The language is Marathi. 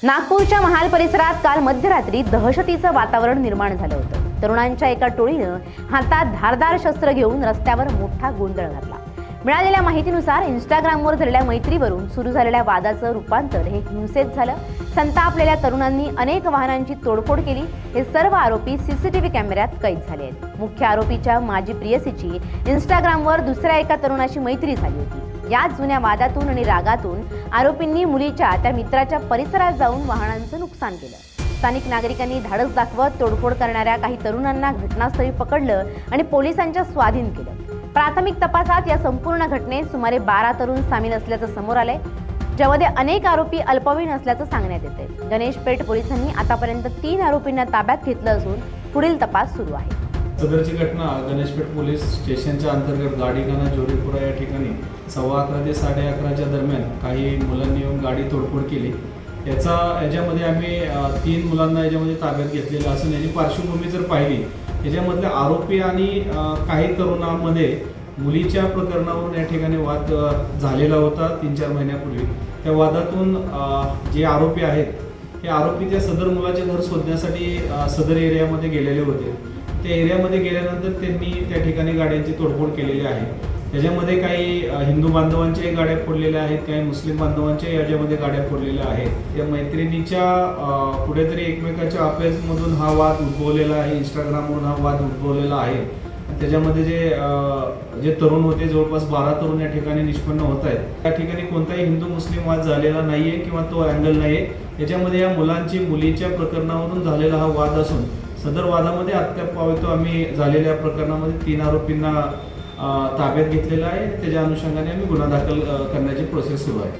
नागपूरच्या महाल परिसरात काल मध्यरात्री दहशतीचं वातावरण निर्माण झालं होतं। तरुणांच्या एका टोळीनं हातात धारदार शस्त्र घेऊन रस्त्यावर मोठा गोंधळ घातला। मिळालेल्या माहितीनुसार इंस्टाग्रामवर झालेल्या मैत्रीवरून सुरू झालेल्या वादाचं रूपांतर हे हिंसेत झालं। संतापलेल्या तरुणांनी अनेक वाहनांची तोडफोड केली। हे सर्व आरोपी सीसीटीव्ही कॅमेऱ्यात कैद झाले आहेत। मुख्य आरोपीच्या माजी प्रियसीची इंस्टाग्रामवर दुसऱ्या एका तरुणाशी मैत्री झाली होती। या जुन्या वादातून आणि रागातून आरोपींनी मुलीच्या त्या मित्राच्या परिसरात जाऊन वाहनांचं नुकसान केलं। स्थानिक नागरिकांनी धाडस दाखवत तोडफोड करणाऱ्या काही तरुणांना घटनास्थळी पकडलं आणि पोलिसांच्या स्वाधीन केलं। प्राथमिक तपासात या संपूर्ण घटनेत सुमारे 12 तरुण सामील असल्याचं समोर आलंय, ज्यामध्ये अनेक आरोपी अल्पवयीन असल्याचं सांगण्यात येतंय। गणेशपेठ पोलिसांनी आतापर्यंत 3 आरोपींना ताब्यात घेतलं असून पुढील तपास सुरू आहे। सदरची घटना गणेशपेठ पोलीस स्टेशनच्या अंतर्गत गाडीखाना जोरीपुरा या ठिकाणी 11:15 ते 11:30च्या दरम्यान काही मुलांनी येऊन गाडी तोडफोड केली। याच्यामध्ये आम्ही 3 मुलांना याच्यामध्ये ताब्यात घेतलेलं असून याची पार्श्वभूमी जर पाहिली, याच्यामधले आरोपी आणि काही तरुणांमध्ये मुलीच्या प्रकरणावरून या ठिकाणी वाद झालेला होता 3-4 महिन्यापूर्वी। त्या वादातून जे आरोपी आहेत हे आरोपी त्या सदर मुलाचे घर शोधण्यासाठी सदर एरियामध्ये गेलेले होते। त्या एरियामध्ये गेल्यानंतर त्यांनी त्या ठिकाणी गाड्यांची तोडफोड केलेली आहे। त्याच्यामध्ये काही हिंदू बांधवांच्याही गाड्या फोडलेल्या आहेत, काही मुस्लिम बांधवांच्याही याच्यामध्ये गाड्या फोडलेल्या आहेत। या मैत्रिणीच्या कुठेतरी एकमेकाच्या अफेअर्समधून हा वाद उद्भवलेला आहे, इंस्टाग्रामवरून हा वाद उद्भवलेला आहे। त्याच्यामध्ये जे तरुण होते, जवळपास 12 तरुण या ठिकाणी निष्पन्न होत आहेत। त्या ठिकाणी कोणताही हिंदू मुस्लिम वाद झालेला नाहीये किंवा तो अँगल नाहीये। याच्यामध्ये या मुलीच्या प्रकरणावरून झालेला हा वाद असून सदर वादामध्ये अद्याप आम्ही झालेल्या प्रकरणामध्ये 3 आरोपींना ताब्यात घेतलेला आहे। त्याच्या अनुषंगाने आम्ही गुन्हा दाखल करण्याची प्रोसेस सुरू आहे।